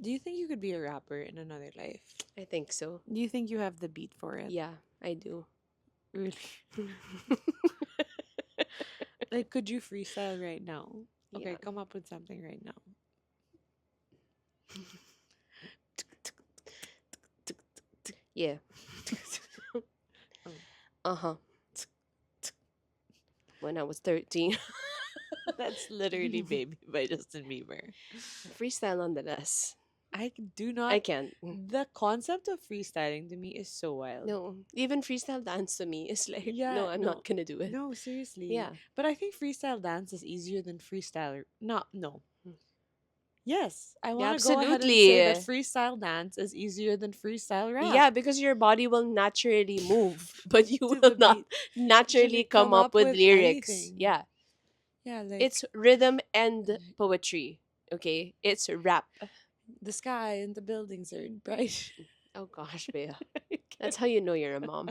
Do you think you could be a rapper in another life? I think so. Do you think you have the beat for it? Yeah, I do. Really? Like, could you freestyle right now? Yeah. Okay, come up with something right now. Yeah. Oh, Uh-huh. When I was 13. that's literally Baby by Justin Bieber. Freestyle nonetheless. Do I not. can't. The concept of freestyling to me is so wild. No. Even freestyle dance to me is like, Yeah, no, I'm no, not gonna do it. no, seriously. Yeah. But I think freestyle dance is easier than freestyle. No. Yes, I Yeah, want to go ahead and say that absolutely. freestyle dance is easier than freestyle rap Yeah, because your body will naturally move, but you to will the not beat. Should naturally we come come up up with with lyrics. anything? Yeah. Yeah, like It's rhythm and poetry. Okay? It's rap. the sky and the buildings are bright. Oh gosh, Bea. I That's can't- how you know you're a mom.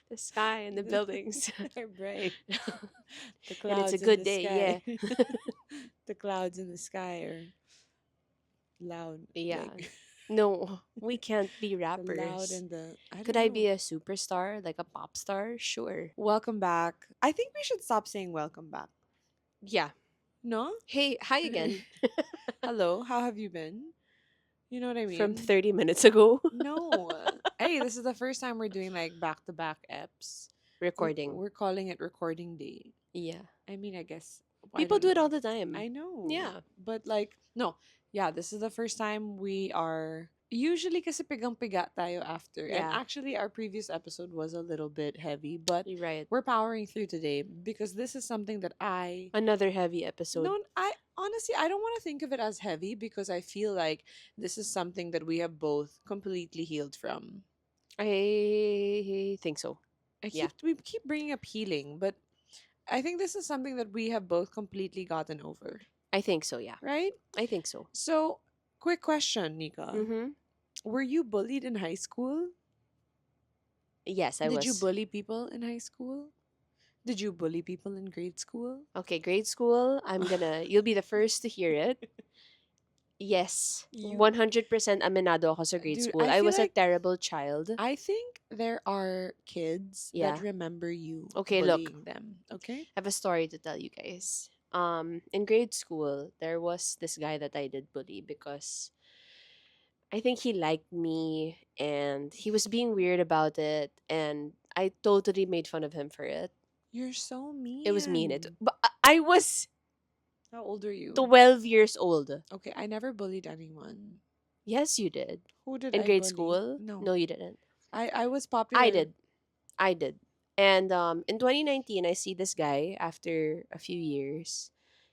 The sky and the buildings. They're bright. The And it's a clouds in good the day, sky. yeah. The clouds in the sky are loud. Yeah. Like No, we can't be the loud rappers. and the I Could don't I know. be a superstar, like a pop star? Sure. Welcome back. I think we should stop saying welcome back. Yeah. No? Hey, hi again. Hello, how have you been? You know what I From mean? 30 minutes ago. No. Hey, this is the first time we're doing like back to back eps. Recording. We're calling it recording day. Yeah. I mean, I guess I People don't do it know. all the time. I know. Yeah. But like no. Yeah, this is the first time we are usually kasi pigang-piga tayo after. And Yeah. actually our previous episode was a little bit heavy, but You're right. we're powering through today because this is something that I Another heavy episode. no, I honestly I don't want to think of it as heavy because I feel like this is something that we have both completely healed from. I think so. Yeah. We keep bringing up healing, but I think this is something that we have both completely gotten over, I think so, yeah. right? I think so. So, quick question, Nika. Mm-hmm. Were you bullied in high school? Yes, I Did you was. bully people in high school? Did you bully people in grade school? Okay, grade school. You'll be the first to hear it. Yes, You 100% aminado ako sa grade dude, school. I I feel was a like terrible child. I think there are kids that Yeah. remember you Okay, look. bullying them. Okay? I have a story to tell you guys. In grade school, there was this guy that I did bully because I think he liked me and he was being weird about it, and I totally made fun of him for it. You're so It was mean. mean. But I was How old are you? 12 years old. Okay, I never bullied anyone. Yes, you did. Who did In I grade bully? school? No. No, you didn't. I was I popular. did. I did. And in 2019, I see this guy after a few years.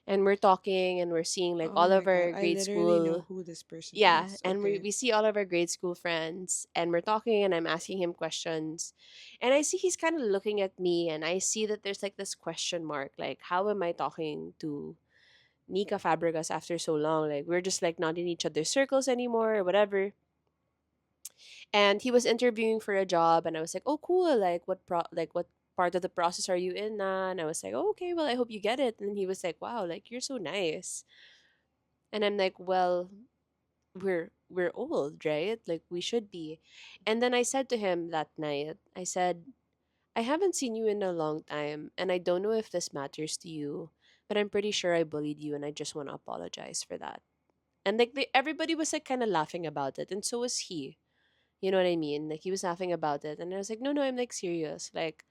And we're talking and we're seeing like Oh all my of god, our I grade literally school. know who this person Yeah. is. And Okay. we see all of our grade school friends. And we're talking and I'm asking him questions. And I see he's kind of looking at me. And I see that there's like this question mark. Like, how am I talking to Nika Fabregas after so long? Like, we're just like not in each other's circles anymore or whatever. And he was interviewing for a job and I was like, oh cool, like what part of the process are you in na? And I was like, oh, okay, well I hope you get it. And he was like, wow, like you're so nice. And I'm like, well, we're old, right? Like we should be. And then I said to him that night, I said, I haven't seen you in a long time and I don't know if this matters to you, but I'm pretty sure I bullied you and I just want to apologize for that. And like everybody was like kind of laughing about it and so was he. You know what I mean? Like he was laughing about it, and I was like, no, I'm like serious. Like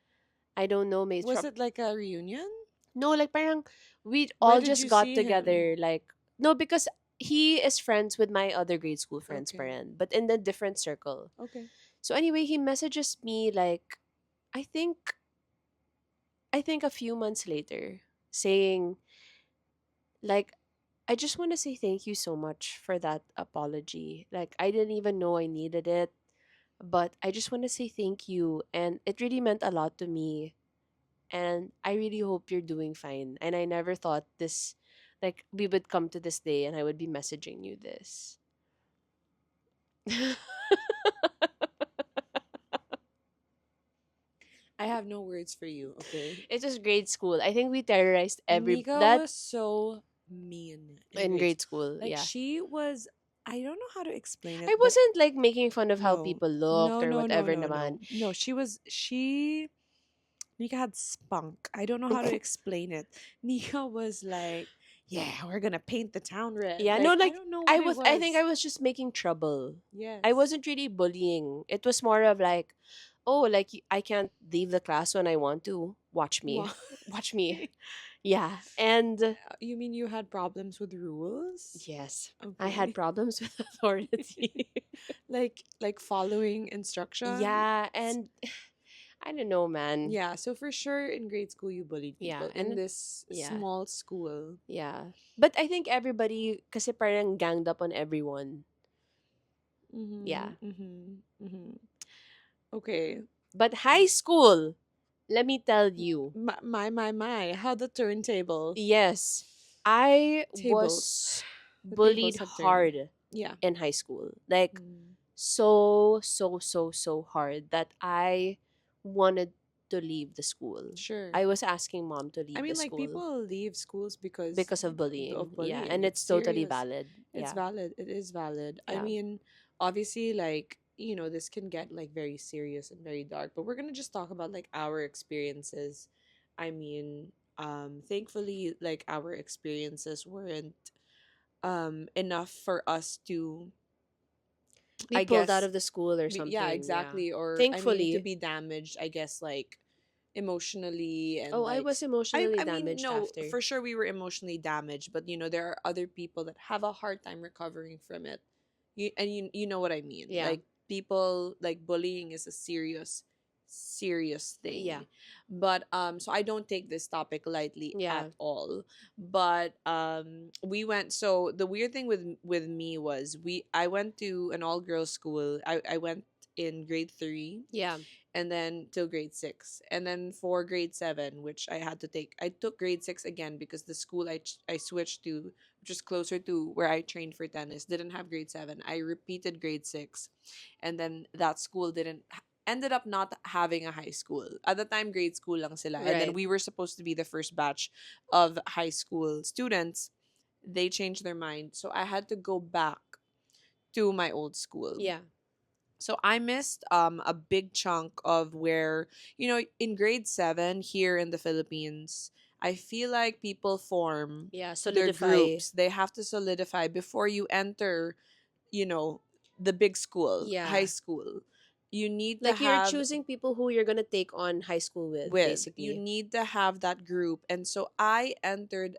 I don't know, mate. Was it like a reunion? No, like parang we Where all did just you got see him? together. Like no, because he is friends with my other grade school friends, Okay. parang, but in a different circle. Okay. So anyway, he messages me like I think a few months later, saying like I just want to say thank you so much for that apology. Like I didn't even know I needed it, but I just want to say thank you. And it really meant a lot to me. And I really hope you're doing fine. And I never thought this, like, we would come to this day and I would be messaging you this. I have no words for you, okay? It was grade school. I think we terrorized every Nika that was so mean in in grade grade school. school. Like Yeah. she was, I don't know how to explain it, I but wasn't like making fun of how no, people looked no, or no, no, whatever no, naman. no, no. Nika had spunk. I don't know how to explain it. Nika was like, yeah, we're gonna paint the town red. Yeah, no, Like I like don't know what it I think I was. was just making trouble. I Yes. wasn't really bullying. It was more of like, oh, like I can't leave the class when I want to. Watch me. Why? Watch me. Yeah. And You mean you had problems with rules? yes, I had Okay. problems with authority. Like following instruction. Yeah, and I don't know, man. Yeah, so for sure in grade school you bullied Yeah, people in this yeah, small school. yeah. But I think everybody, kasi parang ganged up on everyone. Yeah. Mhm. Mhm. Mhm. Okay. But high school, let me tell you, My. How the turntables. yes, I Tables. was The bullied tables have turned. hard Yeah. in high school. Like, Mm. so hard that I wanted to leave the school. Sure. I was asking mom to I leave the mean, like school people leave schools because because of bullying. of Yeah, bullying. and It's it's totally serious. valid. It's Yeah, valid. It is valid. I yeah. mean, obviously, like this can get like very serious and very dark. But we're gonna just talk about like our experiences. I mean, thankfully, like our experiences weren't enough for us to, Be I pulled out guess, of the school or yeah, something. Yeah, exactly. Or I mean, to thankfully. be damaged. I guess like emotionally and Oh, I like was I emotionally I mean damaged no, after. for sure we were emotionally damaged, but there are other people that have a hard time recovering from it. You know what I mean? Yeah, Like people, like bullying is a serious yeah, thing. But so I don't take this topic lightly yeah, at all. But we went, so the weird thing with me was I went to an all girls school. I went in grade 3 yeah. and then till grade 6, and then for grade 7, which I took grade 6 again because the school I switched to, which is closer to where I trained for tennis, didn't have grade 7. I repeated grade 6, and then that school didn't ended up not having a high school at the time. Grade school lang sila, and then Right. we were supposed to be the first batch of high school students. They changed their mind, so I had to go back to my old school. Yeah, So I missed a big chunk of where, in grade 7 here in the Philippines, I feel like people form yeah. their Solidify. groups. They have to solidify before you enter, you know, the big school, high Yeah. school. You need to Like you're have choosing people who you're gonna take on high school with, you basically. need to have that group. And so I entered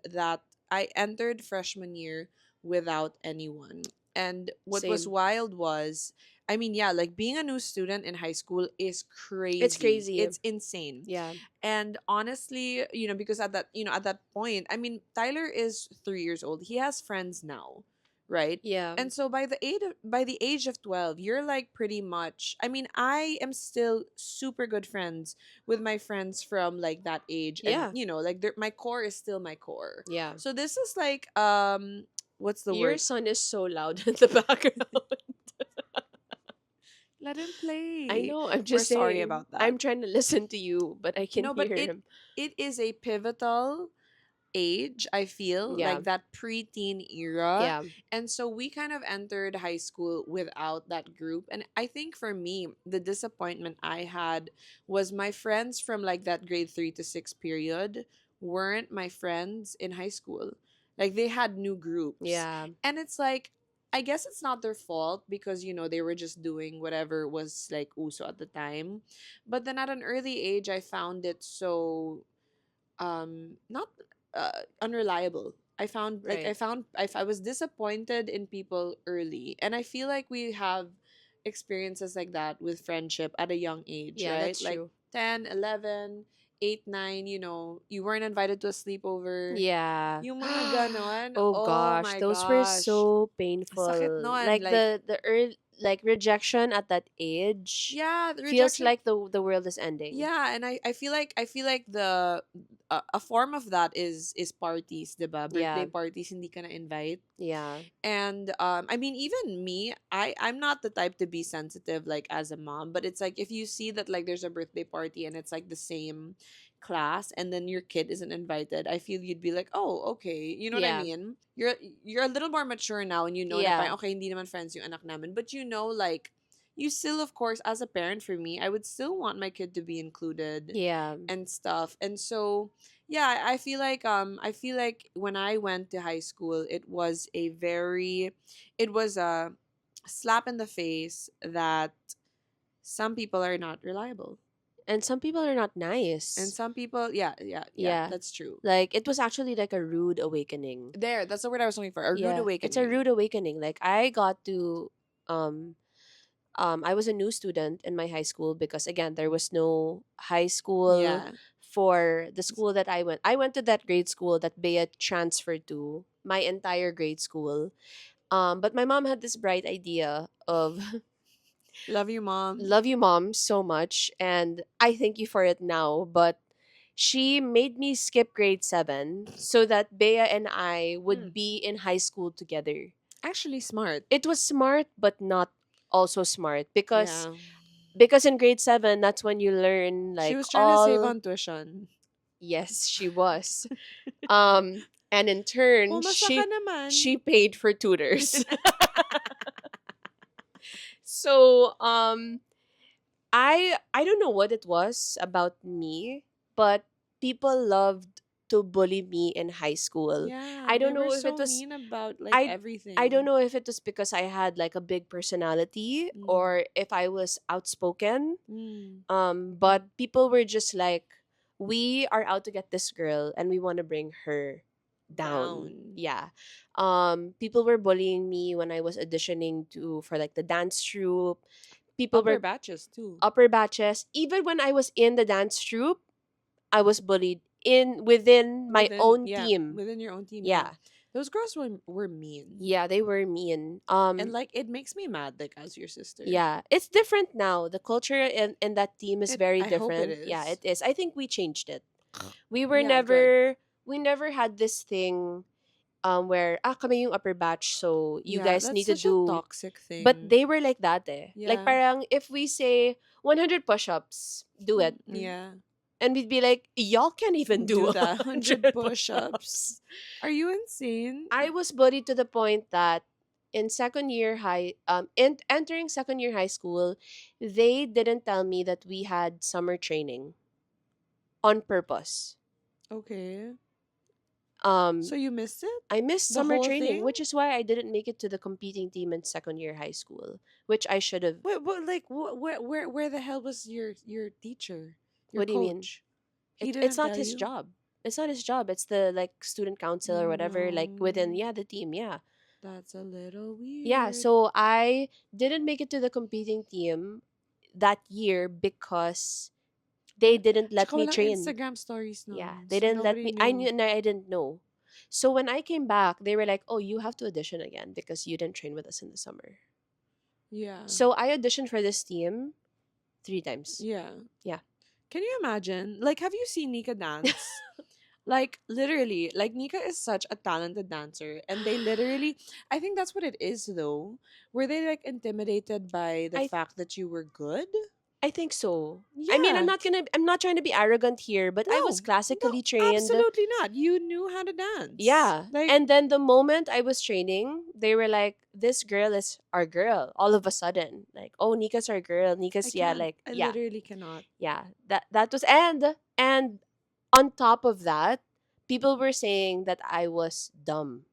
freshman year without anyone. And what was Same. wild was, I mean, yeah, like being a new student in high school is It's crazy. crazy. It's insane. Yeah. And honestly, because at that point, I mean, Tyler is 3 years old. He has friends now, right? Yeah. And so by the age of 12, you're like pretty much, I mean, I am still super good friends with my friends from like that age, and Yeah. like my core is still my core. Yeah. So this is like what's the Your word? son is so loud in the background. Let him I play. know. I'm We're just sorry saying. about that. I'm trying to listen to you, but I can No, but hear it him. it is a pivotal age, I feel, Yeah. like that preteen era. Yeah. And so we kind of entered high school without that group. And I think for me, the disappointment I had was my friends from like that grade 3 to 6 period weren't my friends in high school. Like they had new groups. Yeah. And it's like, I guess it's not their fault because they were just doing whatever was like uso at the time. But then at an early age I found it so not unreliable. Right. I was disappointed in people early, and I feel like we have experiences like that with friendship at a young age, Yeah, right? that's Like true. 10, 11, 8, 9, you weren't invited to a sleepover. Yeah. Yung mga ganon, Oh oh gosh, my those were gosh. so Sakit painful. nun. Like Like, the early like rejection at that age Yeah, the feels rejection. like the world is ending. Yeah, and I feel like the a form of that is parties, diba? Birthday Yeah. parties hindi ka na invite. Yeah. And I mean, even me, I'm not the type to be sensitive like as a mom, but it's like if you see that like there's a birthday party and it's like the same class and then your kid isn't invited, I feel you'd be like, oh, okay, you know what I Yeah. mean? You're a little more mature now, and you know na Yeah. parang okay, hindi naman friends yung anak namin, but you know, like, you still, of course, as a parent, for me, I would still want my kid to be included Yeah. and stuff. And so yeah, I feel like when I went to high school, it was a slap in the face that some people are not reliable. And some people are not And nice. some people, yeah, Yeah. that's true. Like it was actually like a rude awakening. There, that's the word I was looking for. A rude Yeah. It's a awakening. rude awakening. Like I got to um I was a new student in my high school because again there was no high school Yeah. for the school that I went. I went to that grade school that Bea transferred to, my entire grade school. But my mom had this bright idea of Love you, mom. love you mom so much and I thank you for it now, but she made me skip grade 7 so that Bea and I Hmm. would be in high school together. Actually, smart. It was smart but not also smart Yeah. because in grade 7 that's when you learn She like was trying to save all. on tuition. Yes, she was. And in turn Pumasa ka naman. she paid for tutors. So I don't know what it was about me, but people loved to bully me in high school. Yeah, I they don't were know if it so was mean about like I I don't everything. know if it was because I had like a big personality Mm. or if I was outspoken. Mm. But Mm. people were just like, we are out to get this girl and we want to bring her down. Down. Yeah. People were bullying me when I was auditioning to for like the dance troupe. People Upper were batches too. upper batches. Even when I was in the dance troupe, I was bullied in within my Within, own yeah, team. within your own team, yeah. Yeah. Those girls were mean. Yeah, they were mean. And like it makes me mad like as your sister. Yeah, it's different now. The culture in that team is It very I hope it different. Yeah, is. it is. I think we changed it. We were Yeah, good. never we never had this thing where kami yung upper batch so you Yeah, guys that's need to such a do, toxic but thing. they were like that eh. Like Yeah. parang if we say 100 push-ups, do it. Yeah. And we'd be like, y'all can't even do Do that 100 100 push-ups. push-ups. Are you insane? I was bullied to the point that in second year high in entering second year high school, they didn't tell me that we had summer training on purpose. Okay. Um So you missed it? I missed The summer whole training, thing? which is why I didn't make it to the competing team in second year high school, which I should have. Wait, what? Like, where the hell was your teacher, your What do you mean? coach? He It's didn't not tell his you. job. It's not his job. It's the like student council or Oh whatever, like within no, yeah the team. Yeah, that's a little yeah. weird. So I didn't make it to the competing team that year because they didn't let Tsaka me walang train. Instagram stories Yeah, nun, they so didn't let nobody me. I knew. knew and I didn't know. So when I came back, they were like, "Oh, you have to audition again because you didn't train with us in the summer." Yeah, So I auditioned for this team 3 times. yeah. Yeah. Can you imagine? Like, have you seen Nika dance? Like, literally, like Nika is such a talented dancer, and they literally, I think that's what it is though. Were they like intimidated by the I fact that you were good? I think so. I mean, Yeah. I'm not trying to be arrogant here, but I was No, no, classically trained. absolutely not. You knew how to dance. Yeah. Like, And then the moment I was training, they were like, "This girl is our girl." All of a sudden, like, "Oh, Nika's our girl." I Nika's yeah, can't. like I yeah, literally cannot. yeah. That was and on top of that, people were saying that I was dumb.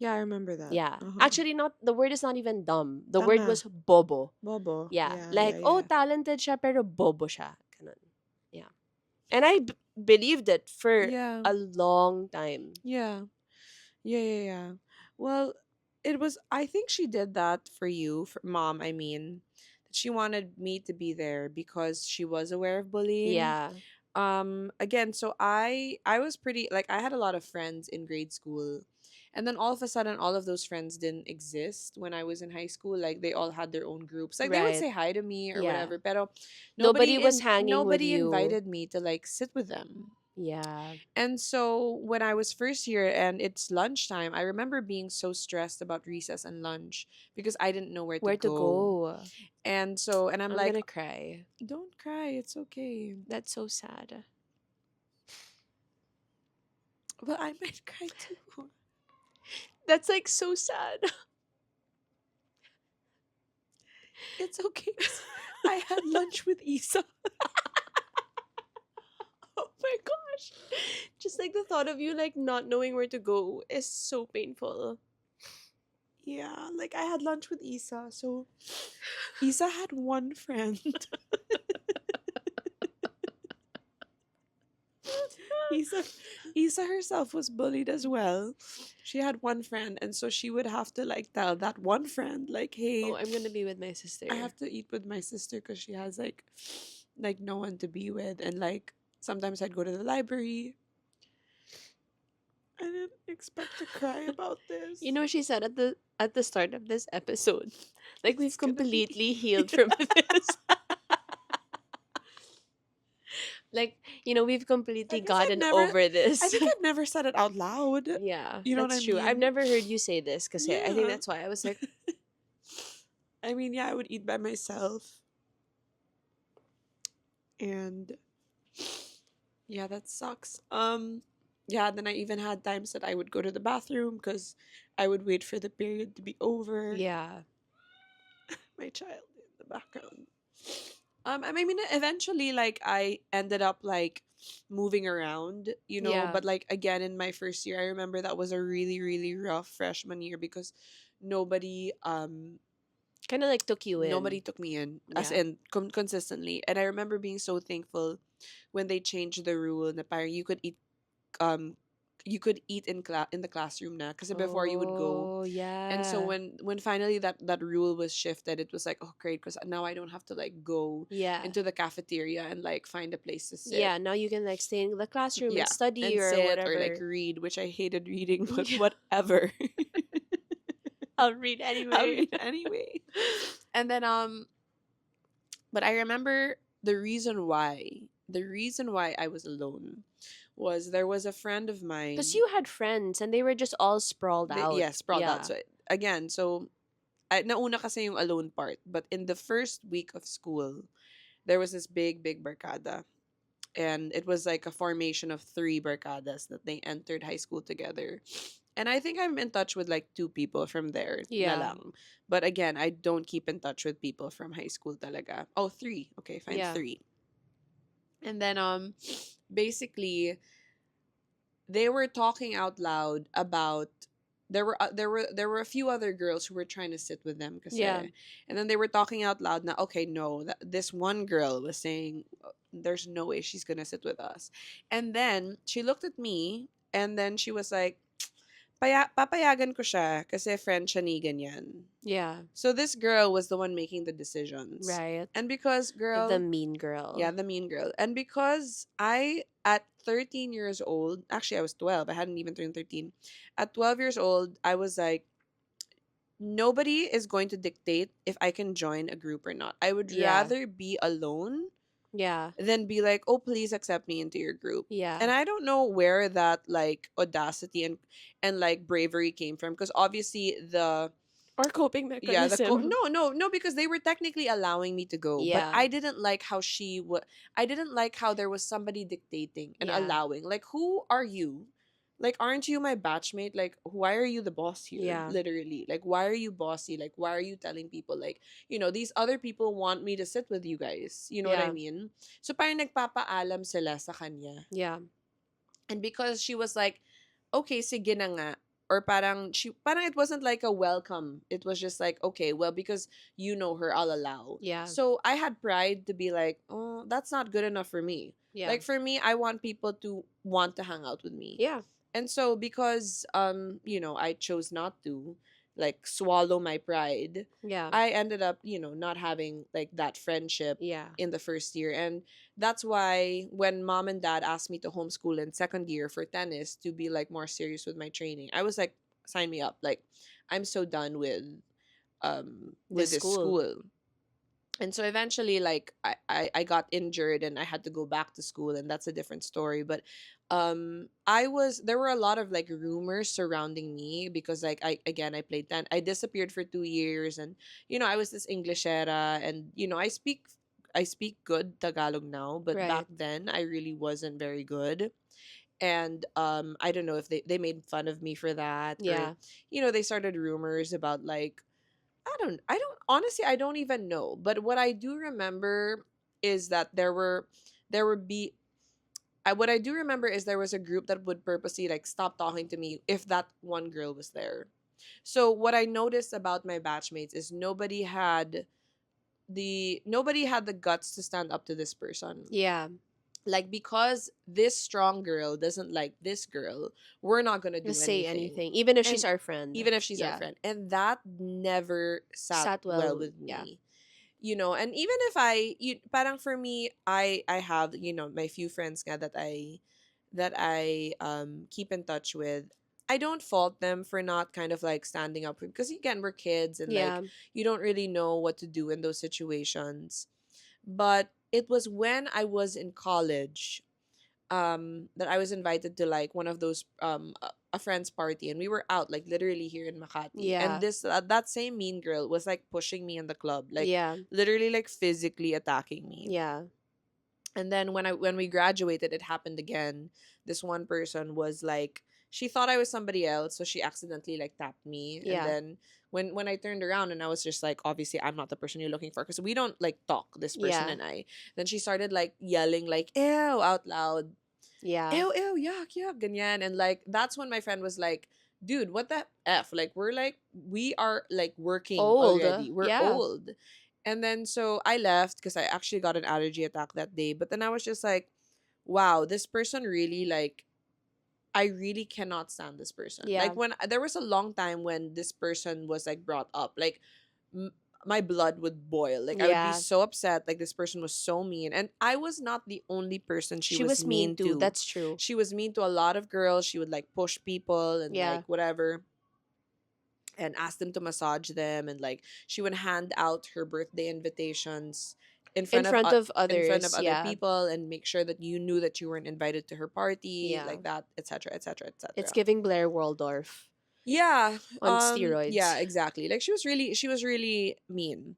Yeah, I remember that. Yeah. Uh-huh. Actually, not the word is not even dumb. The word Tanga. was bobo. Bobo. Yeah. Yeah, yeah, Like, oh, yeah. talented siya pero bobo siya. Ganun. Yeah. And I believed it for Yeah. a long time. Yeah. Yeah, yeah, yeah. Well, it was, I think she did that for you, for mom, I mean. She wanted me to be there because she was aware of bullying. Yeah. Again, so I was pretty, like, I had a lot of friends in grade school, And then all of a sudden, all of those friends didn't exist when I was in high school. Like they all had their own groups. Like they would Right. say hi to me or Yeah. whatever, pero Nobody was hanging with nobody you. invited me to like sit with them. Yeah. And so when I was first year and it's lunchtime, I remember being so stressed about recess and lunch because I didn't know where to Where to go. go? And I'm I'm like, gonna cry. don't cry, it's okay. That's so sad. Well, I might cry too. That's like so sad. It's okay. 'Cause I had lunch with Isa. Oh my gosh. Just like the thought of you like not knowing where to go is so painful. Yeah, like I had lunch with Isa. So Isa had one friend. Isa Isa herself was bullied as well. She had one friend, and so she would have to like tell that one friend, like, Oh, hey, I'm gonna be with my sister. I have to eat with my sister because she has like no one to be with. And like sometimes I'd go to the library. I didn't expect to cry about this. You know what she said at the start of this episode? Like It's we've gonna be completely healed from this. Like, we've I completely guess I've gotten never over I this. think I've never said it out loud. Yeah, You know what I that's true. I've mean? never heard you say this because I think Yeah. that's why I was like, I mean, yeah, I would eat by myself. And yeah, that sucks. Yeah, then I even had times that I would go to the bathroom because I would wait for the period to be over. yeah, My child in the background. I mean, eventually, like, I ended up like moving around, yeah, but like again in my first year, I remember that was a really, really rough freshman year because nobody, kind of like took you nobody in. took me in, as Yeah, in consistently. And I remember being so thankful when they changed the rule that parang um you could eat in the classroom na kasi before you would go. oh And so yeah, when finally that rule was shifted, it was like, oh great, because now I don't have to like go yeah, into the cafeteria and like find a place to sit. yeah. Now you can like stay in the classroom and Yeah, study and or sit or like whatever. read, which I hated reading, but Yeah, whatever. I'll read I'll anyway. read anyway. And then but I remember the reason why I was alone was there was a friend of Because mine. you had friends and they were just all sprawled out. Yes, sprawled out. Yeah. So again, so nauna kasi yung alone part. But in the first week of school, there was this big, big barkada. And it was like a formation of three barkadas that they entered high school together. And I think I'm in touch with like two people from there na Yeah. lang. But again, I don't keep in touch with people from high school talaga. Oh, three. Okay, fine, Yeah. three. And then basically they were talking out loud about there were a few other girls who were trying to sit with them Yeah. kasi, and then they were talking out loud na okay, no, this one girl was saying there's no way she's gonna sit with us. And then she looked at me and then she was like, papayagan ko siya kasi friend siya ni ganyan. Yeah. So this girl was the one making the decisions. Right. And because The girl, mean girl. yeah, the mean girl. And because at 13 years old, actually, I was 12, I hadn't even turned 13. At 12 years old, I was like, nobody is going to dictate if I can join a group or not. I would Yeah. rather be alone Yeah. than be like, oh, please accept me into your group. Yeah. And I don't know where that like audacity and like bravery came from because obviously Or coping yeah, mechanism. no, because they were technically allowing me to go, but Yeah. I didn't like how she would. I didn't like how there was somebody dictating and Yeah. allowing. Like, who are you? Like, aren't you my batchmate? Like, why are you the boss here? Yeah. Literally, like, why are you bossy? Like, why are you telling people like, these other people want me to sit with you guys? You know what I Yeah. mean? So parang nagpapaalam sila sa kanya. Yeah. And because she was like, okay, sige na nga. Or parang it wasn't like a welcome. It was just like, okay, well, because you know her, I'll allow. Yeah. So I had pride to be like, oh, that's not good enough for me. Yeah. Like for me, I want people to want to hang out with me. Yeah. And so because I chose not to like swallow my pride, Yeah. I ended up, not having like that friendship Yeah. in the first year. And that's why when mom and dad asked me to homeschool in second year for tennis to be like more serious with my training, I was like, sign me up. Like, I'm so done This with this school. school. And so eventually, like, I got injured and I had to go back to school, and that's a different story. But I was there were a lot of like rumors surrounding me because, like, I played I disappeared for 2 years, and I was this Englishera, and I speak good Tagalog now, but back Right. then I really wasn't very good. And I don't know if they made fun of me for that, or Yeah. they started rumors about, like, I don't honestly, I don't even know. But what I do remember is that there would be what I do remember is there was a group that would purposely, like, stop talking to me if that one girl was there. So what I noticed about my batchmates is nobody had the guts to stand up to this person. Yeah. Like, because this strong girl doesn't like this girl, we're not gonna do Just say anything. anything, even if she's And our friend. even if she's our Yeah. friend. And that never sat Sat well well. with Yeah. me. And even if parang for me, I have, my few friends nga that I keep in touch with. I don't fault them for not kind of like standing up, because again, we're kids, and like, Yeah. you don't really know what to do in those situations. But it was when I was in college, that I was invited to, like, one of those a friend's party, and we were out, like, literally here in Makati, and Yeah. this that same mean girl was, like, pushing me in the club, like, Yeah. literally, like, physically attacking me. Yeah. And then when we graduated, it happened again. This one person was like, she thought I was somebody else, so she accidentally, like, tapped me. And Yeah. then when I turned around, and I was just like, obviously I'm not the person you're looking for, because we don't, like, talk, this person Yeah. and I. Then she started, like, yelling, like, ew, out loud. Yeah. Ew, ew, yuck, yuck, ganyan. And, like, that's when my friend was like, dude, what the F? Like, we are, like, working Old. already. We're Yeah. old. And then so I left because I actually got an allergy attack that day. But then I was just like, wow, this person really, like, I really cannot stand this person. Yeah. Like, when there was a long time when this person was, like, brought up, like, m- my blood would boil. Like, I would be Yeah. so upset. Like, this person was so mean, and I was not the only person she She was was mean mean too. to. That's true. She was mean to a lot of girls. She would, like, push people and, Yeah. like, whatever, and ask them to massage them, and, like, she would hand out her birthday invitations in In front of front of in front of others. other Yeah. people, and make sure that you knew that you weren't invited to her party, Yeah. like that, etc., etc., It's etc. giving Blair Waldorf Yeah. on Yeah, steroids. exactly. Like, she was really mean.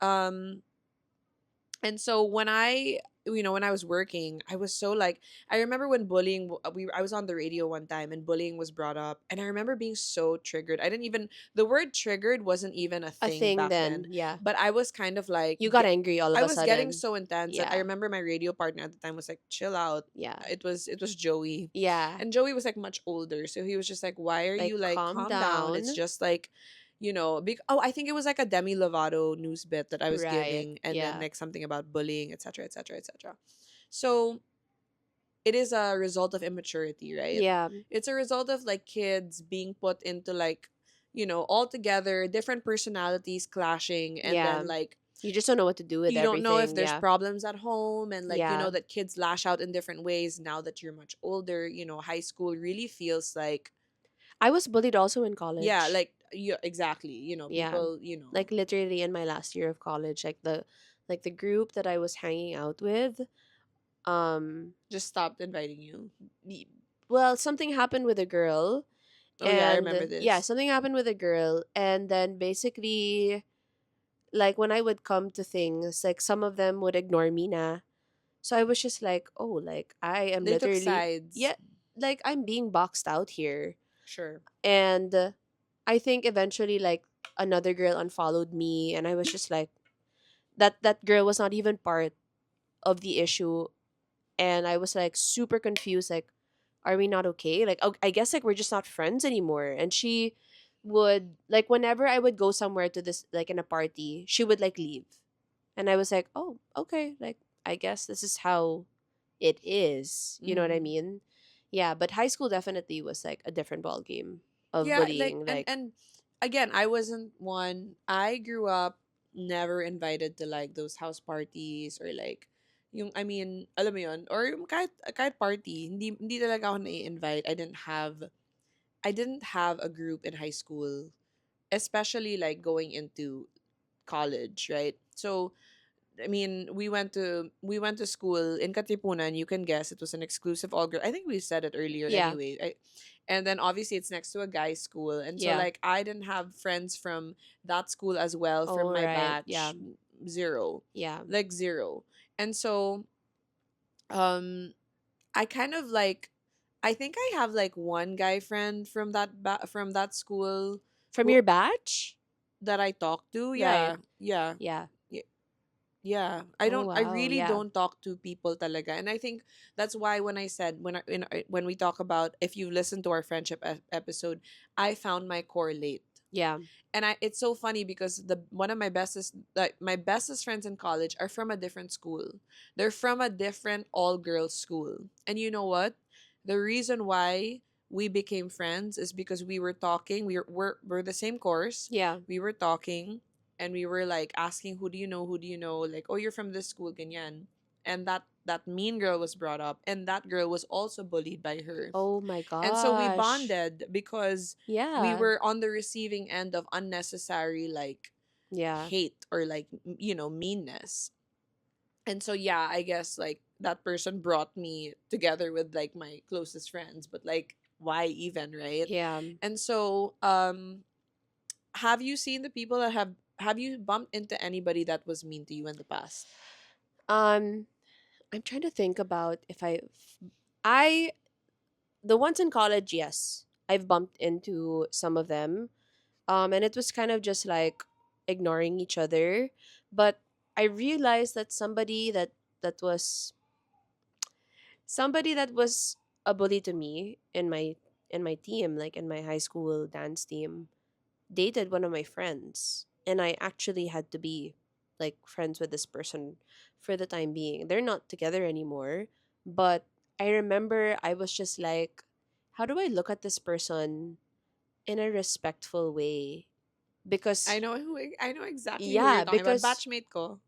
Um and so when I was working, I was so, like, I remember when I was on the radio one time, and bullying was brought up, and I remember being so triggered. I didn't even The word triggered wasn't even a A thing thing back then. then. Yeah. But I was kind of like, You got angry all of I a was getting sudden. so intense that I Yeah. remember my radio partner at the time was like, chill out. Yeah. It was Joey. Yeah. And Joey was, like, much older, so he was just like, why are Like, you, like, calm calm down? It's down. just like, I think it was like a Demi Lovato news bit that I was Right. giving, and then, Yeah. like, something about bullying, etc., etc., etc. So it is a result of immaturity, right? Yeah. It's a result of, like, kids being put into, like, all together, different personalities clashing, and Yeah. then, like, You just don't know what to do with you don't know if everything. there's Yeah. problems at home, and, like, Yeah. that kids lash out in different ways now that you're much older. High school really feels like, I was bullied also in yeah, college. like, exactly, Yeah. people, Like, literally in my last year of college, like the group that I was hanging out with, just stopped inviting you. y- well, something happened with a girl, Oh yeah, I and remember yeah, this. something happened with a girl, and then basically, like, when I would come to things, like, some of them would ignore me na. So I was just like, oh, like, I am They took literally, sides. yeah, like, I'm being boxed out here. Sure. And I think eventually, like, another girl unfollowed me, and I was just like, that girl was not even part of the issue, and I was like super confused, like, are we not okay? Like, I guess, like, we're just not friends anymore. And she would, like, whenever I would go somewhere to this, like, in a party, she would, like, leave, and I was like, oh, okay, like, I guess this is how it is. You know what I Mm-hmm. mean? Yeah, but high school definitely was like a different ball game of Yeah, like, bullying. and Like, again, I wasn't one. I grew up never invited to, like, those house parties, or, like, I mean, alam mo yun, or yung kahit party, hindi talaga ako nai-invite. I didn't have a group in high school, especially like going into college, right? So I mean, we went to school in Katipunan. You can guess it was an exclusive all girl. I think we said it earlier Yeah. anyway. And then obviously it's next to a guy's school, and so Yeah. like I didn't have friends from that school as well from All my right. Yeah. batch. Zero, Yeah. like zero. And so um, I kind of like, I think I have like one guy friend from from that school From who your batch? that I talked to. Right. Yeah, yeah. Yeah. Yeah, Oh I wow. really Yeah. don't talk to people talaga, and I think that's why when I said when we talk about, if you listen to our friendship episode, I found my core late. Yeah. And it's so funny because the one of my bestest, like my bestest friends in college, are from a different school. They're from a different all girls school. And you know what? The reason why we became friends is because we were talking. We're the same course. Yeah. We were talking, and we were like asking, who do you know? Who do you know? Like, oh, you're from this school, ganyan. And that mean girl was brought up, and that girl was also bullied by her. Oh my And so we gosh. bonded because we Yeah. were on the receiving end of unnecessary like Yeah. hate or like meanness. And so yeah, I guess like that person brought me together with like my closest friends, but like why even, right? Yeah. And so have you seen the people that have you bumped into anybody that was mean to you in the past? Um I'm trying to think about if I the ones in college, yes. I've bumped into some of them. And it was kind of just like ignoring each other. But I realized that that was somebody that was a bully to me in my team, like in my high school dance team, dated one of my friends. And I actually had to be like friends with this person for the time being. They're not together anymore. But I remember I was just like, how do I look at this person in a respectful way? Because I know exactly who you're yeah, talking about. because Batchmate ko.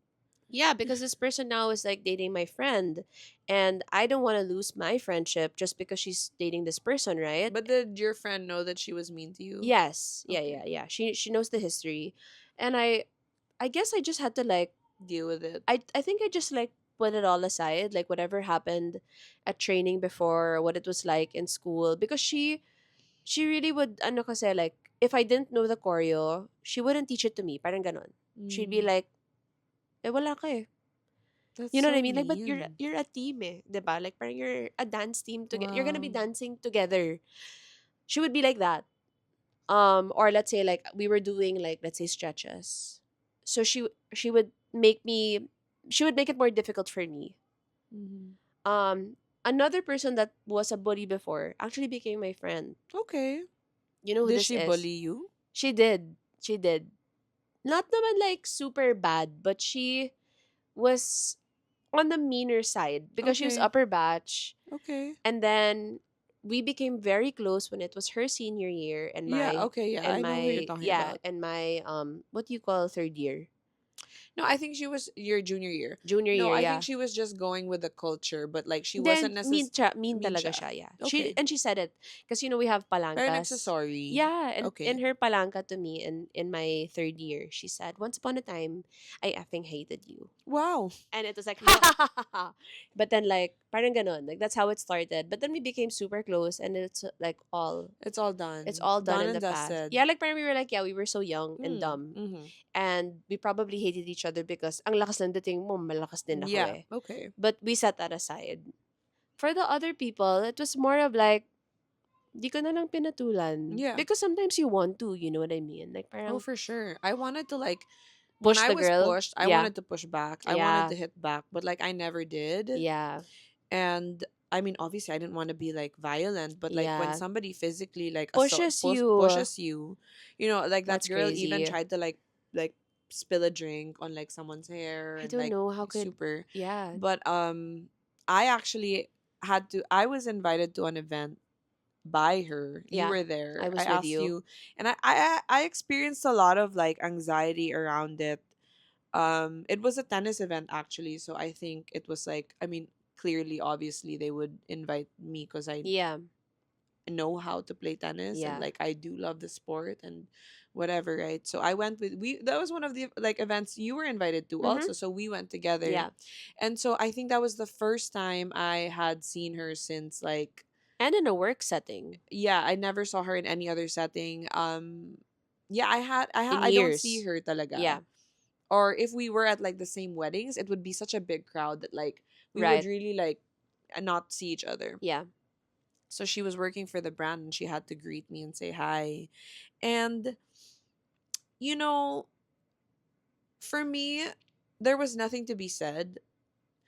yeah, because this person now is like dating my friend, and I don't want to lose my friendship just because she's dating this person, right? But did your friend know that she was mean to you? Yes, yeah, Okay. yeah, yeah. She knows the history, and I guess I just had to like Deal with it. I think I just like put it all aside, like whatever happened at training before, what it was like in school, because she really would ano kasi like if I didn't know the choreo, she wouldn't teach it to me, parang ganon. She'd be Mm, like, eh wala ka eh. that's You know what I so mean? Like, but mean. you're a team eh, 'di ba? Like, parang you're a dance team together. You're gonna be Wow. dancing together. She would be like that. Or let's say like we were doing like let's say stretches. So she would make me she would make it more difficult for me. Hmm. Another person that was a bully before actually became my friend. Okay. You know who Did this she is? bully you? She did. She did. Not naman like super bad, but she was on the meaner side because she was Okay. upper batch. Okay. And then we became very close when it was her senior year Yeah, okay, yeah. I know who you're talking about. and my what do you call third year? No, I think she was your junior year. Junior No, year, I think yeah. she was just going with the culture, but like she wasn't Then mean mean talaga siya. siya, yeah. Okay. She said it because you know we have Pero palankas. nagsasorry. Yeah, and in Okay. her palanca to me in my third year, she said, "Once upon a time, I effing hated you." Wow. And it was like, ha Yeah. ha ha ha ha. But then like, parang ganon. Like that's how it started. But then we became super close, and it's like It's all it's done. all done Done in and the past. dusted. Yeah, like parang we were like, yeah, we were so young and Mm. dumb. Mm-hmm. And we probably hated each other because ang lakas ng dating mo, malakas din ako Yeah. eh. Okay. But we set that aside. For the other people, it was more of like, di ko na lang pinatulan. Yeah. Because sometimes you want to, you know what I mean? Like Oh, parang for sure. I wanted to like when push I the was girl. pushed, I Yeah. wanted to push back. I wanted Yeah. to hit back, but like I never did. Yeah. And I mean, obviously, I didn't want to be like violent, but like when Yeah. somebody physically like Pushes you. pushes you, like that That's girl even crazy. tried to like spill a drink on like someone's hair I and don't like know how could super. yeah. But I actually I was invited to an event by her. You Yeah. were I there. I was with asked you. you, and I experienced a lot of like anxiety around it. It was a tennis event actually, so I think it was like, I mean, clearly obviously they would invite me because I Yeah. know how to play tennis, and Yeah. like I do love the sport and whatever, right? So I went with we that was one of the like events you were invited to Mm-hmm. also, so we went together. Yeah. And so I think that was the first time I had seen her since like, And in a work setting yeah, I never saw her in any other setting. Yeah, in I don't see years. her talaga. Yeah. Or if we were at like the same weddings, it would be such a big crowd that like we would Right. really like not see each other. Yeah. So she was working for the brand and she had to greet me and say hi. And you know, for me, there was nothing to be said.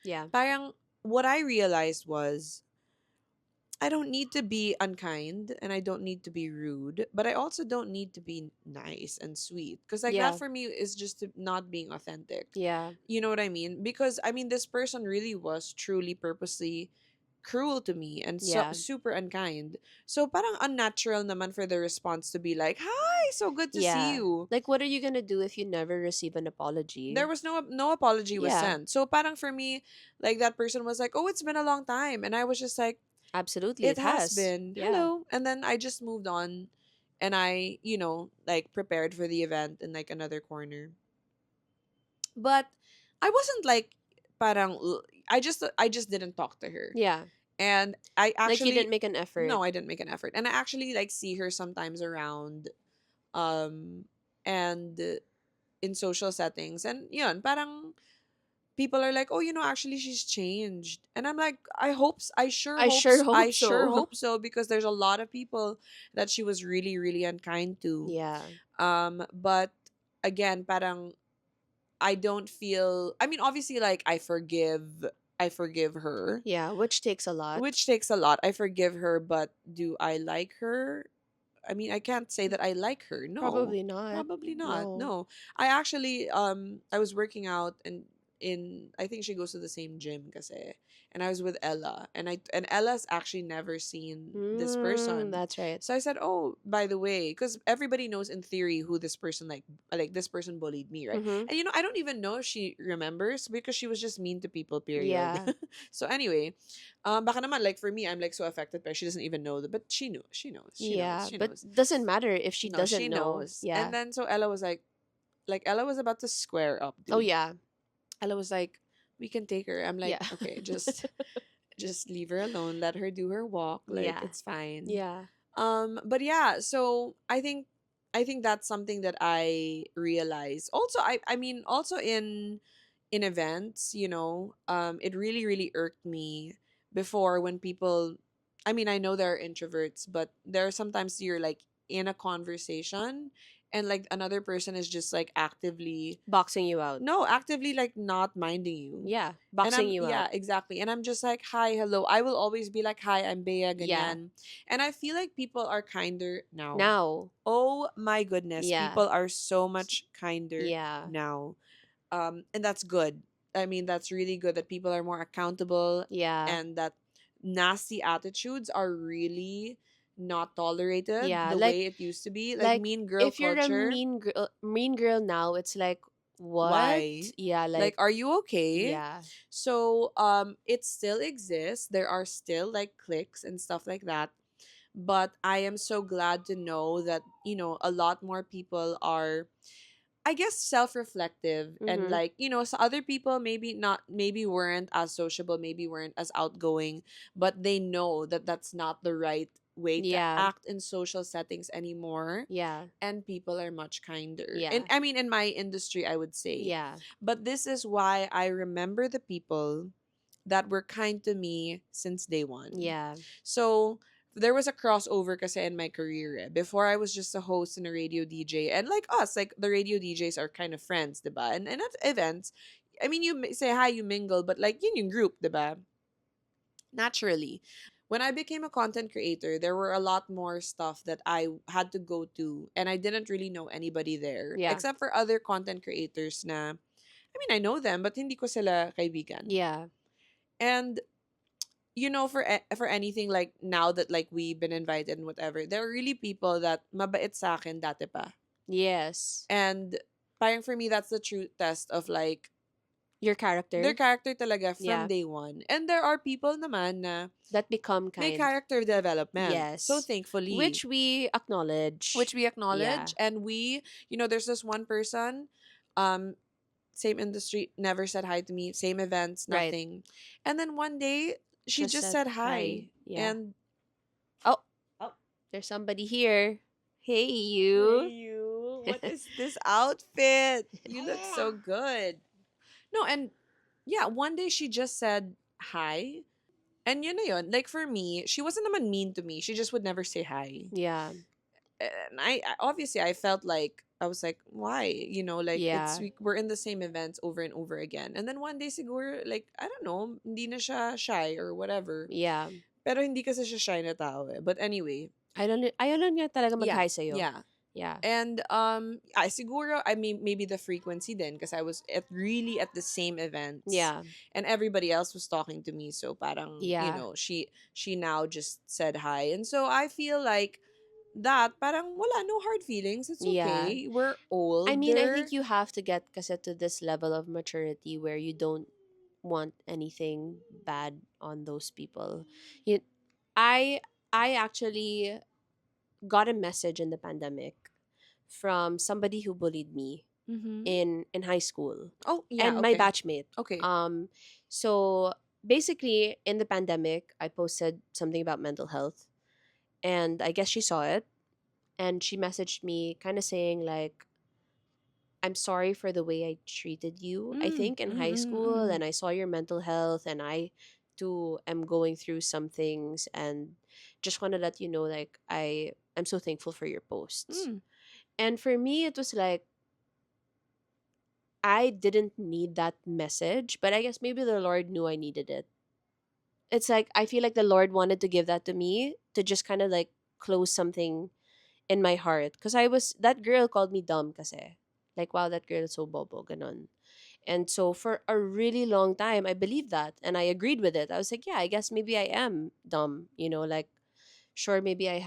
Yeah. Parang what I realized was I don't need to be unkind and I don't need to be rude, but I also don't need to be nice and sweet. Because, like, that Yeah. for me is just not being authentic. Yeah. You know what I mean? Because, I mean, this person really was truly purposely cruel to me and so Yeah. super unkind. So, parang unnatural naman for the response to be like, hi, so good to see Yeah. you. Like, what are you gonna do if you never receive an There apology? was no apology was Yeah. sent. So, parang for me, like, that person was like, oh, it's been a long time. And I was just like, Absolutely, it it has has. been. Yeah. Hello. And then I just moved on and I, like prepared for the event in like another corner. But I wasn't like parang I just didn't talk to her. Yeah. And I Like you didn't actually make an effort. no, I didn't make an effort. And I actually like see her sometimes around um and in social settings, and yun, parang people are like, "Oh, actually she's changed." And I'm like, I sure I hope sure so. hope so because there's a lot of people that she was really really unkind to. Yeah. But again, parang I don't feel, I mean, obviously like I forgive her, Yeah, which takes a lot. which takes a lot. I forgive her, but do I like her? I mean, I can't say that I like her. No, Probably not. probably not. No. No, I actually I was working out and in I think she goes to the same gym kasi, and I was with Ella and Ella's actually never seen this person. That's right. So I said, "Oh, by the way, because everybody knows in theory who this person like this person bullied me, right?" Mm-hmm. And I don't even know if she remembers because she was just mean to people. Period. Yeah. So anyway, baka naman like for me, I'm like so affected by she doesn't even know that, but she knew, she knows, she knows, Yeah. she But knows. doesn't matter if she No, doesn't she know. knows. And Yeah. then so Ella was like Ella was about to square up, Oh dude. yeah. Ella was like, "We can take her." I'm like, Yeah. "Okay, just leave her alone. Let her do her walk. Like Yeah. it's fine." Yeah. But yeah, so I think that's something that I realized. Also, I mean also in events, it really really irked me before when people, I mean, I know there are introverts, but there are sometimes you're like in a conversation and like another person is just like actively, Boxing you out. no, actively like not minding you. Yeah. And Boxing I'm, you out. yeah, exactly. And I'm just like, hi, hello. I will always be like, hi, I'm Bea, Yeah. ganyan. And I feel like people are kinder now. Now. Oh my goodness. Yeah. People are so much kinder Yeah. now. And that's good. I mean, that's really good that people are more accountable Yeah. and that nasty attitudes are really not tolerated Yeah. the way it used to be. Like Like mean girl if you're a culture. mean girl now, it's like what? Why? Yeah, Like, like are you okay? yeah. So, it still exists. There are still like cliques and stuff like that. But I am so glad to know that, a lot more people are, I guess, self-reflective and Mhm. like, so other people maybe not, maybe weren't as sociable, maybe weren't as outgoing, but they know that that's not the right way to Yeah. act in social settings anymore, Yeah. and people are much kinder. And Yeah. I mean, in my industry, I would say. Yeah. But this is why I remember the people that were kind to me since day one. Yeah. So there was a crossover kasi in my career. Before I was just a host and a radio DJ. And like us, like the radio DJs are kind of friends, diba? And at events, I mean, you say hi, you mingle, but like yun yung group, diba? Naturally. When I became a content creator, there were a lot more stuff that I had to go to, and I didn't really know anybody there Yeah. except for other content creators na, I mean, I know them, but hindi ko sila kaibigan. Yeah. And for anything like now that like we've been invited and whatever, there are really people that mabait sa akin dati pa. Yes. And parang for me, that's the true test of like Your their character. character talaga from Yeah. day one. And there are people naman na That become may kind. character development. So Yes. thankfully, Which we which acknowledge. we Yeah. acknowledge, and we, there's this one person, um same industry, never said hi to me, same events, Right. nothing. And then one day she Just just said said hi. hi. Yeah. And Oh, oh, there's somebody here. Hey, hey you. you, what is this outfit? You look so good. No, and yeah, one day she just said hi. And yun na yun. Like for me, she wasn't naman mean to me. She just would never say hi. Yeah. And obviously I felt like I was like, why? Like Yeah. we're in the same events over and over again. And then one day siguro, like, I don't know, hindi na siya shy or whatever. Yeah. Pero hindi kasi siya shy na tao eh. But anyway, Ayaw lang niya talaga yeah, mag-hi sa'yo. yeah. Yeah. And I siguro I mean maybe the frequency then, because I was at the same events Yeah. and everybody else was talking to me, so parang Yeah. she now just said hi. And so I feel like that parang wala, no hard feelings, it's Yeah. okay, we're I mean, I older. think you have to get kasi to this level of maturity where you don't want anything bad on those people. You, I I actually got a message in the pandemic from somebody who bullied me Mm-hmm. in high school Oh yeah, and my okay, batchmate. okay. So basically in the pandemic I posted something about mental health and I guess she saw it and she messaged me kind of saying like I'm sorry for the way I treated you. I Mm, think in mm, high mm, school, mm, and I saw your mental health, and I too am going through some things, and just want to let you know, like I'm so thankful for your posts. mm. And for me, it was like I didn't need that message, but I guess maybe the Lord knew I needed it. It's like I feel like the Lord wanted to give that to me to just kind of like close something in my heart, because I was that girl called me dumb kasi. Like, wow, that girl is so bobo, ganon. And so for a really long time, I believed that and I agreed with it. I was like, yeah, I guess maybe I am dumb. Like, sure, maybe I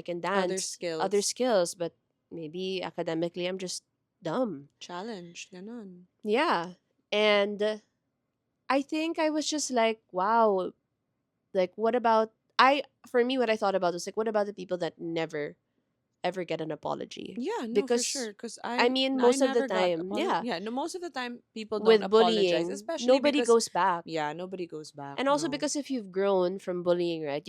can Other dance, other skills, skills, but maybe academically I'm just dumb. challenge, ganon. Yeah. And I think I was just like, wow, like, what about, for me, what I thought about was like, what about the people that never ever get an apology? Yeah, no, for Because, sure. Because I I mean, I most of the never got time, apology. yeah, Yeah, no, most of the time people don't with apologize, bullying, especially nobody because goes back. yeah, nobody goes back. And also No, because if you've grown from bullying, right,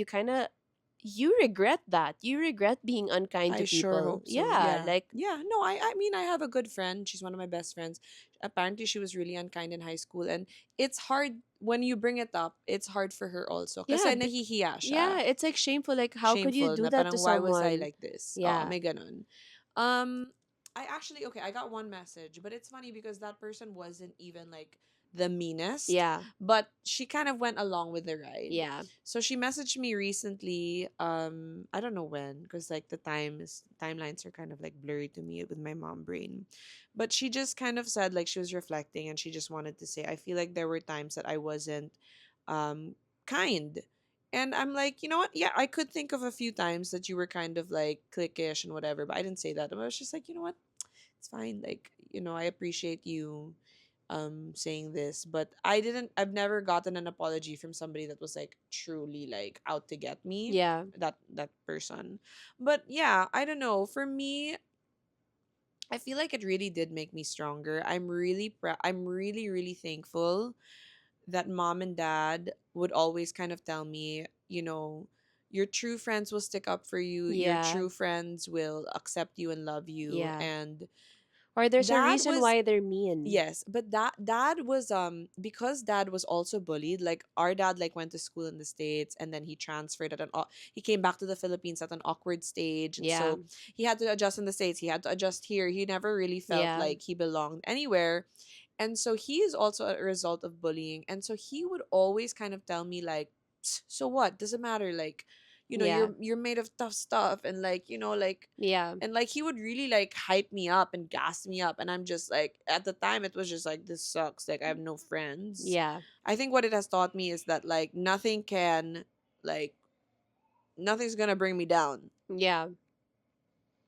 you regret that. You regret being unkind I to sure people. hope so. Yeah, Yeah, like, yeah. No, I mean I have a good friend. She's one of my best friends. Apparently, she was really unkind in high school, and it's hard when you bring it up. It's hard for her also, yeah, kasi nahihiya yeah, siya. it's like shameful. Like, how could you Shameful do na that to parang why was I someone? like this? Oo, Yeah, may ganun. Um, I actually, okay, I got one message, but it's funny because that person wasn't even like the meanest, yeah, but she kind of went along with the ride. yeah, So she messaged me recently, I don't know when, because like timelines are kind of like blurry to me with my mom brain. But she just kind of said like she was reflecting and she just wanted to say, I feel like there were times that I wasn't um kind. And I'm like, you know what? Yeah, I could think of a few times that you were kind of like cliquish and whatever, but I didn't say that. I was just like, you know what? It's fine. Like, I appreciate you saying this, but I've never gotten an apology from somebody that was like truly like out to get me. yeah, That person. But yeah, I don't know. For me, I feel like it really did make me stronger. I'm really really thankful that mom and dad would always kind of tell me, your true friends will stick up for you, your yeah, true friends will accept you and love you. yeah. And Or there's a dad reason was why they're mean. yes, but that dad was because dad was also bullied. Like our dad like went to school in the States and then he transferred he came back to the Philippines at an awkward stage, and Yeah, so he had to adjust in the States, he had to adjust here, he never really felt yeah, like he belonged anywhere. And so he is also a result of bullying. And so he would always kind of tell me like, so what? Doesn't matter. Like, yeah, you're made of tough stuff, and like, like, yeah, and like he would really like hype me up and gas me up, and I'm just like, at the time it was just like, this sucks, like I have no friends. yeah, I think what it has taught me is that like like nothing's gonna bring me down. yeah.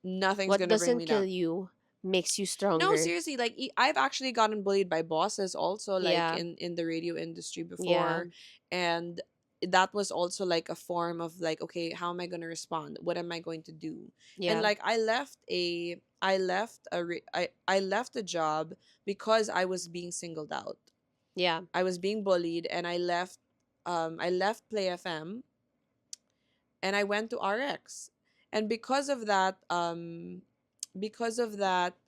Nothing's What gonna bring me doesn't kill down. you makes you No, stronger. seriously, like I've actually gotten bullied by bosses also, like Yeah. in the radio industry Yeah. before, and that was also like a form of like, okay, how am I going to respond? What am I going to do? And Yeah. like I left a job because I was being singled out. Yeah. I was being bullied, and I left Play FM and I went to RX. And because of that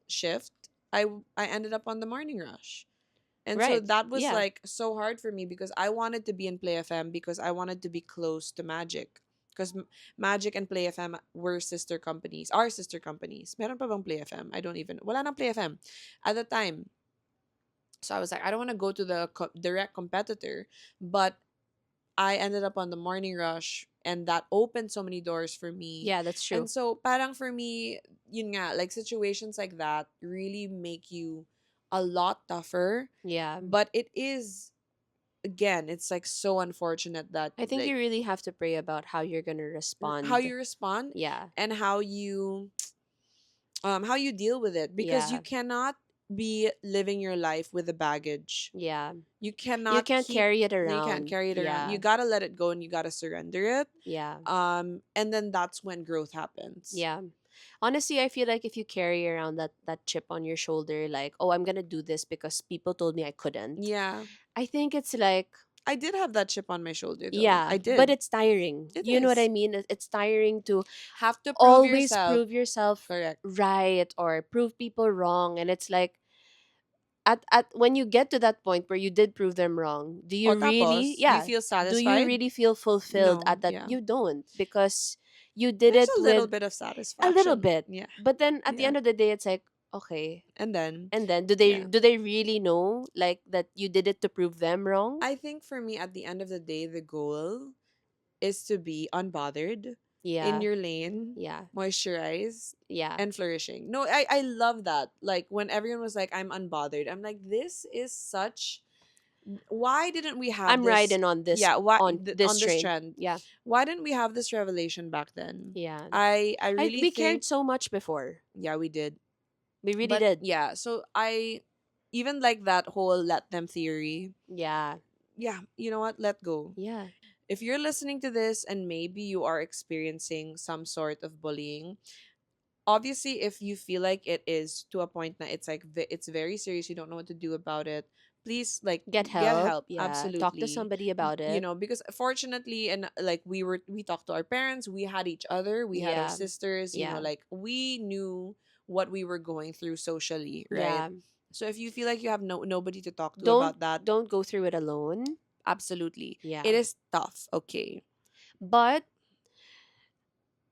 shift, I ended up on the morning rush. And so Right. that was Yeah. like so hard for me because I wanted to be in Play FM because I wanted to be close to Magic. Because Magic and Play FM were sister companies, are sister companies. Meron pa bang Play FM? I don't even, wala nang Play FM at the time. So I was like, I don't want to go to the direct competitor, but I ended up on the morning rush, and that opened so many doors for me. Yeah, that's And true. so parang for me, yun nga, like situations like that really make you a lot tougher. Yeah. But it is, again, it's like so unfortunate that I think like you really have to pray about how you're going to how respond. you respond Yeah. and how you deal with it, because you Yeah. cannot be living your life with a baggage. Yeah. You You cannot can't keep carry it you can't around. carry it around. You Yeah. got to let it go and you got to surrender it. Yeah. And then that's when growth happens. Yeah. Honestly, I feel like if you carry around that chip on your shoulder, like, oh, I'm gonna do this because people told me I couldn't. Yeah. I think it's like, I did have that chip on my shoulder though. yeah, I but did. it's tiring. It You know what I is. mean? It's tiring to Have to prove always yourself. prove yourself Correct. right or prove people wrong, and it's like, at when you get to that point where you did prove them wrong, do O you really, tapos, do you yeah, feel do you satisfied? really feel fulfilled No. at that? Yeah. You don't, because you did There's it a little with bit of a little satisfaction. bit, Yeah. but then at the Yeah. end of the day, it's like, okay, And then, and then yeah. do they really know, like, that you did it to prove them wrong? I think for me, at the end of the day, the goal is to be unbothered, in Yeah. your lane, Yeah. moisturized, Yeah. and flourishing. No, I love that. Like when everyone was like, I'm unbothered, I'm like, this is such. Why didn't we have I'm this? riding on this, Yeah, why on this on this train. trend? Yeah. Why didn't we have this revelation back then? Yeah. I I really We think, cared so much before. yeah, we did. We really But did. yeah, so I even like that whole let them theory. Yeah. Yeah, you know what? Let go. Yeah. If you're listening to this and maybe you are experiencing some sort of bullying, obviously if you feel like it is to a point that it's like it's very serious, you don't know what to do about it, please like Get get help. help. Yeah. Talk to Absolutely. somebody about You it. know, because fortunately, and like we talked to our parents, we had each other, we had our Yeah. sisters, you know, Yeah. like we knew what we were going through socially, right? Yeah. So if you feel like you have nobody to talk to Don't about that, don't go through it alone. absolutely, Yeah. it is tough, okay. But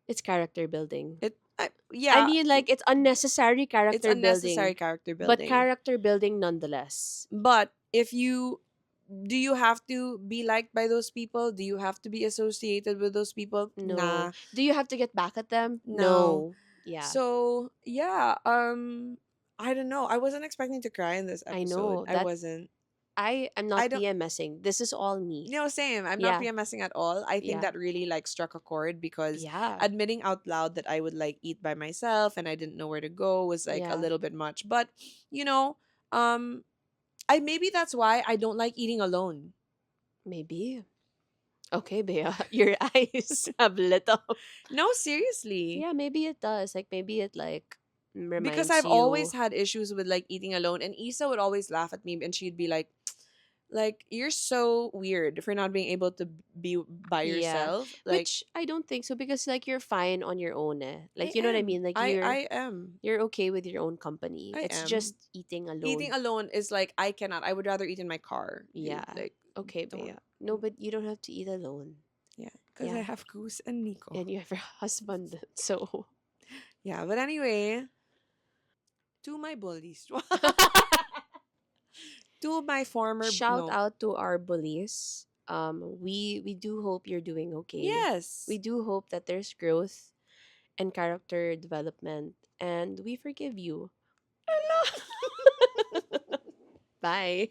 it's character building. I Yeah, mean, like, it's unnecessary it's character unnecessary building, character but building. character building nonetheless. But if you do, you have to be liked by those people? Do you have to be associated with those people? No. Nah, Do you have to get back at them? no. No. Yeah. So yeah, I don't know. I wasn't expecting to cry in this I episode. know I that wasn't. I am I not don't. PMSing. This is all me. You know, same. I'm not Yeah. PMSing at all. I think Yeah. that really like struck a chord because Yeah. admitting out loud that I would like eat by myself and I didn't know where to go was like a Yeah. little bit much. But you know, um, I maybe that's why I don't like eating alone. Maybe. Okay, Bea. Your eyes have lit up. No, seriously. Yeah, maybe it does. Like, maybe it, like, Because reminds I've always you. had issues with like eating alone, and Isa would always laugh at me and she'd be like you're so weird for not being able to be by Yeah. yourself. Like Which I don't think so, because, like, you're fine on your own, eh. I Like, you know what I am. mean? Like, I am. you're okay with your own company. I It's am. just eating Eating alone. alone is like I cannot. I would rather eat in my car, dude. Yeah. Like Okay, Bea. don't. No, but you don't have to eat alone. Yeah, because I Yeah. have Goose and Nico. And you have your husband. So Yeah, but anyway, to my bullies, to my former shout no. out to our bullies. We do hope you're doing okay. Yes. We do hope that there's growth and character development, and we forgive you. Bye.